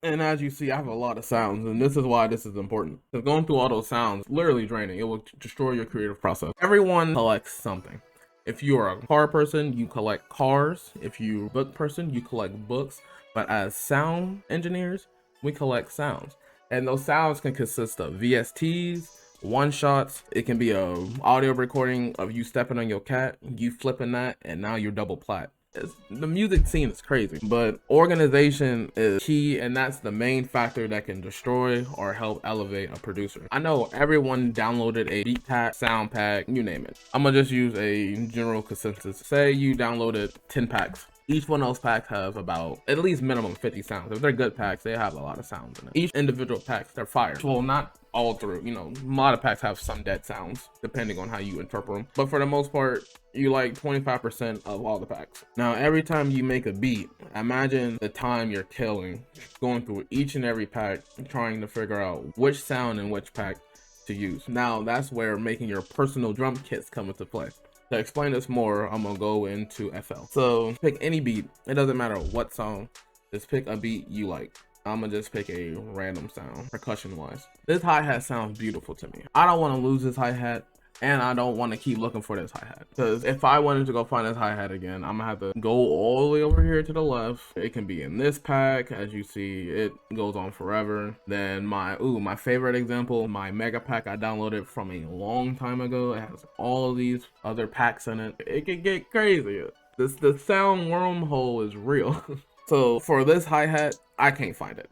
And as you see, I have a lot of sounds, and this is why this is important. Because going through all those sounds, literally draining. It will destroy your creative process. Everyone collects something. If you are a car person, you collect cars. If you're a book person, you collect books. But as sound engineers, we collect sounds. And those sounds can consist of VSTs, one shots. It can be a audio recording of you stepping on your cat, you flipping that, and now you're double plat. The music scene is crazy, but organization is key, and that's the main factor that can destroy or help elevate a producer. I know everyone downloaded a beat pack, sound pack, you name it. I'm gonna just use a general consensus. Say you downloaded 10 packs. Each one of those packs have about at least minimum 50 sounds. If they're good packs, they have a lot of sounds in it. Each individual packs, they're fire. Well, not all through, a lot of packs have some dead sounds depending on how you interpret them. But for the most part, you like 25% of all the packs. Now, every time you make a beat, imagine the time you're killing going through each and every pack, trying to figure out which sound in which pack to use. Now, that's where making your personal drum kits come into play. To explain this more, I'm gonna go into FL. So pick any beat, it doesn't matter what song, just pick a beat you like. I'm gonna just pick a random sound, percussion wise. This hi-hat sounds beautiful to me. I don't want to lose this hi-hat, and I don't want to keep looking for this hi-hat, because if I wanted to go find this hi-hat again, I'm gonna have to go all the way over here to the left. It can be in this pack. As you see, it goes on forever. Then my favorite example, my mega pack I downloaded from a long time ago. It has all of these other packs in it. It can get crazy. The sound wormhole is real. So for this hi-hat, I can't find it.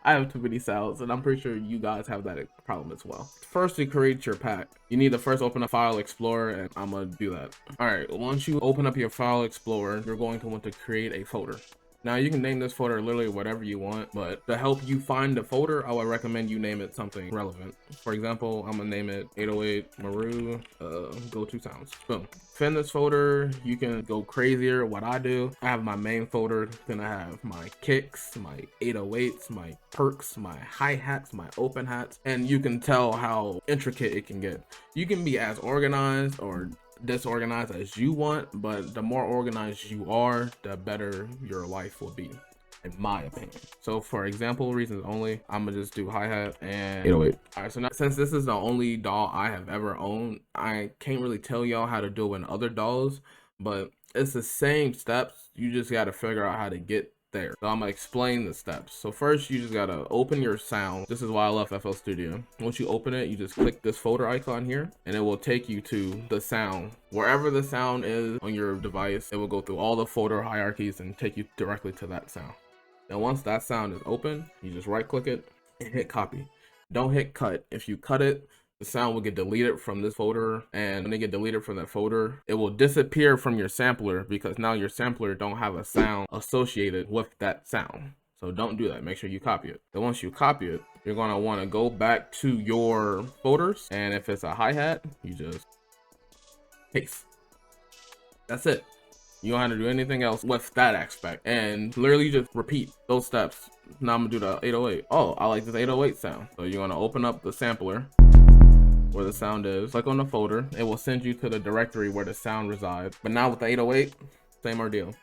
I have too many sounds, and I'm pretty sure you guys have that problem as well. First, to create your pack, you need to first open a file explorer, and I'm gonna do that. All right, once you open up your file explorer, you're going to want to create a folder. Now you can name this folder literally whatever you want, but to help you find the folder, I would recommend you name it something relevant. For example, I'm gonna name it 808 Maru go-to sounds. Boom. Within this folder, you can go crazier. What I do, I have my main folder, then I have my kicks, my 808s, my perks, my hi-hats, my open hats, and you can tell how intricate it can get. You can be as organized or disorganized as you want, but the more organized you are, the better your life will be, in my opinion. So for example reasons only, I'm gonna just do hi-hat and 808. All right, so now since this is the only DAW I have ever owned, I can't really tell y'all how to do it in other DAWs, but it's the same steps. You just got to figure out how to get there. So I'm gonna explain the steps. So first, you just gotta open your sound. This is why I love FL Studio. Once you open it, you just click this folder icon here, and it will take you to the sound. Wherever the sound is on your device, it will go through all the folder hierarchies and take you directly to that sound. Now once that sound is open, you just right click it and hit copy. Don't hit cut. If you cut it, the sound will get deleted from this folder, and when they get deleted from that folder, it will disappear from your sampler, because now your sampler don't have a sound associated with that sound. So don't do that. Make sure you copy it. Then once you copy it, you're gonna want to go back to your folders, and if it's a hi-hat, you just paste. That's it. You don't have to do anything else with that aspect, and literally just repeat those steps. Now I'm gonna do the 808. Oh, I like this 808 sound. So you're gonna open up the sampler where the sound is, click on the folder, it will send you to the directory where the sound resides. But now with the 808, same ordeal.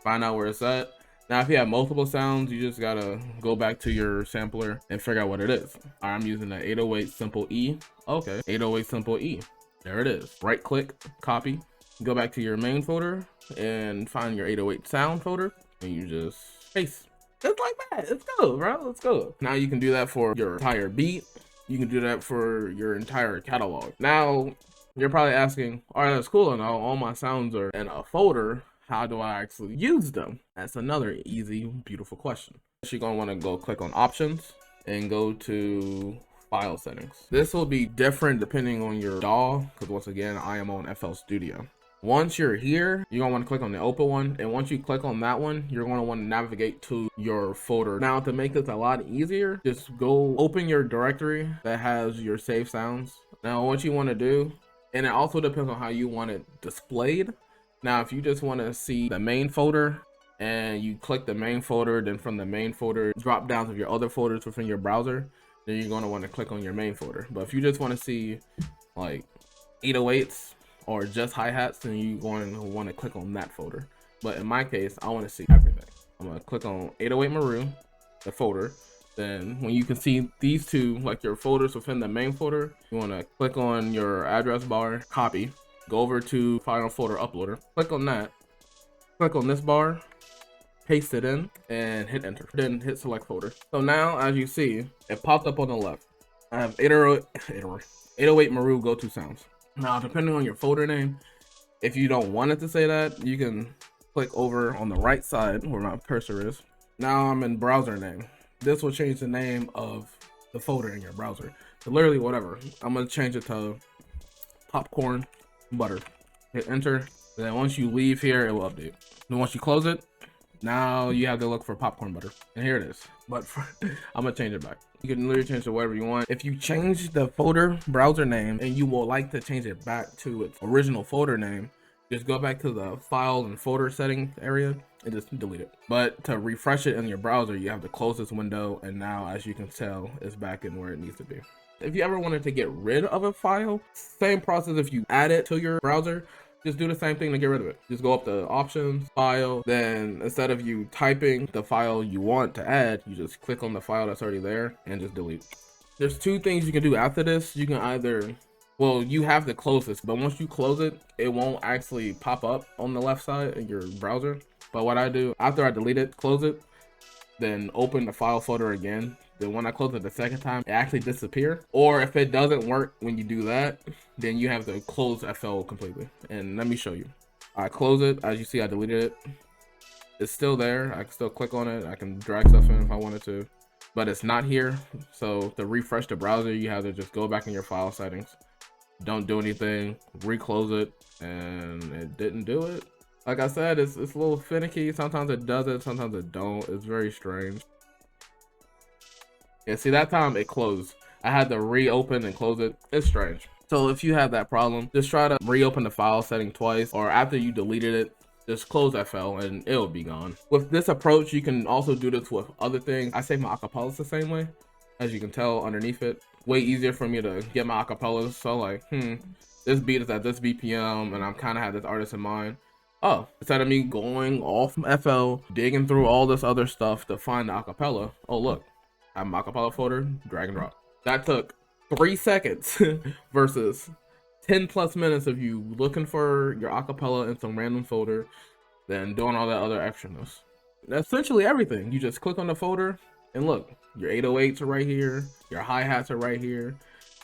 Find out where it's at. Now if you have multiple sounds, you just gotta go back to your sampler and figure out what it is. All right, I'm using the 808 simple E. Okay, 808 simple E. There it is. Right click, copy, go back to your main folder and find your 808 sound folder, and you just paste. Just like that. Let's go, bro. Let's go. Now you can do that for your entire beat. You can do that for your entire catalog. Now, you're probably asking, all right, that's cool and all my sounds are in a folder. How do I actually use them? That's another easy, beautiful question. You're gonna wanna go click on options and go to file settings. This will be different depending on your DAW, because once again, I am on FL Studio. Once you're here, you're gonna want to click on the open one, and once you click on that one, you're going to want to navigate to your folder. Now to make this a lot easier, just go open your directory that has your saved sounds. Now what you want to do, and it also depends on how you want it displayed. Now if you just want to see the main folder, and you click the main folder, then from the main folder drop downs of your other folders within your browser, then you're going to want to click on your main folder. But if you just want to see like 808s or just hi-hats, then you're going to want to click on that folder. But in my case, I want to see everything. I'm going to click on 808 Maru, the folder. Then when you can see these two, like your folders within the main folder, you want to click on your address bar, copy, go over to Final Folder Uploader, click on that, click on this bar, paste it in, and hit enter. Then hit select folder. So now, as you see, it popped up on the left. I have 808 Maru go-to sounds. Now, depending on your folder name, if you don't want it to say that, you can click over on the right side where my cursor is. Now I'm in browser name. This will change the name of the folder in your browser. So literally whatever. I'm gonna change it to popcorn butter. Hit enter. Then once you leave here, it will update. Then once you close it, now you have to look for popcorn butter. And here it is. But I'm gonna change it back. You can literally change it to whatever you want. If you change the folder browser name and you will like to change it back to its original folder name, just go back to the file and folder setting area and just delete it. But to refresh it in your browser, you have to close this window, and now, as you can tell, it's back in where it needs to be. If you ever wanted to get rid of a file, same process. If you add it to your browser, just do the same thing to get rid of it. Just go up to options, file, then instead of you typing the file you want to add, you just click on the file that's already there and just delete. There's two things you can do after this. You can either, well, you have to close this, but once you close it, it won't actually pop up on the left side in your browser. But what I do, after I delete it, close it, then open the file folder again. Then when I close it the second time, it actually disappears. Or if it doesn't work when you do that, then you have to close FL completely. And let me show you. I close it. As you see, I deleted it. It's still there. I can still click on it. I can drag stuff in if I wanted to, but it's not here. So to refresh the browser, you have to just go back in your file settings. Don't do anything, reclose it, and it didn't do it. Like I said, it's a little finicky. Sometimes it does it, sometimes it don't. It's very strange. Yeah, see, that time it closed. I had to reopen and close it. It's strange. So if you have that problem, just try to reopen the file setting twice, or after you deleted it, just close FL and it'll be gone. With this approach, you can also do this with other things. I save my acapellas the same way. As you can tell underneath it, way easier for me to get my acapellas. So like, this beat is at this BPM and I'm kind of have this artist in mind. Oh, instead of me going off from FL, digging through all this other stuff to find the acapella, oh look, I have my acapella folder, drag and drop. That took 3 seconds versus 10+ minutes of you looking for your acapella in some random folder, then doing all that other extraness. That's essentially everything. You just click on the folder and look, your 808s are right here, your hi-hats are right here,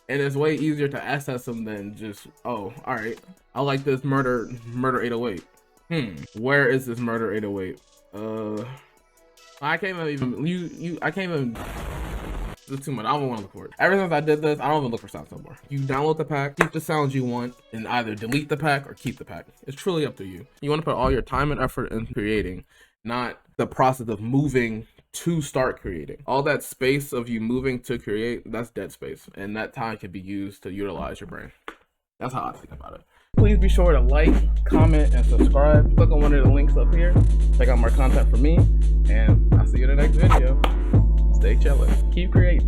and it's way easier to access them than just, oh, all right, I like this murder 808. Where is this murder 808? I can't even I can't even. It's too much. I don't want to look for it. Ever since I did this, I don't even look for sounds no more. You download the pack, keep the sounds you want, and either delete the pack or keep the pack. It's truly up to you. You want to put all your time and effort in creating, not the process of moving to start creating. All that space of you moving to create, that's dead space, and that time can be used to utilize your brain. That's how I think about it. Please be sure to like, comment, and subscribe. Click on one of the links up here. Check out more content from me, and I'll see you in the next video. Stay chillin'. Keep creating.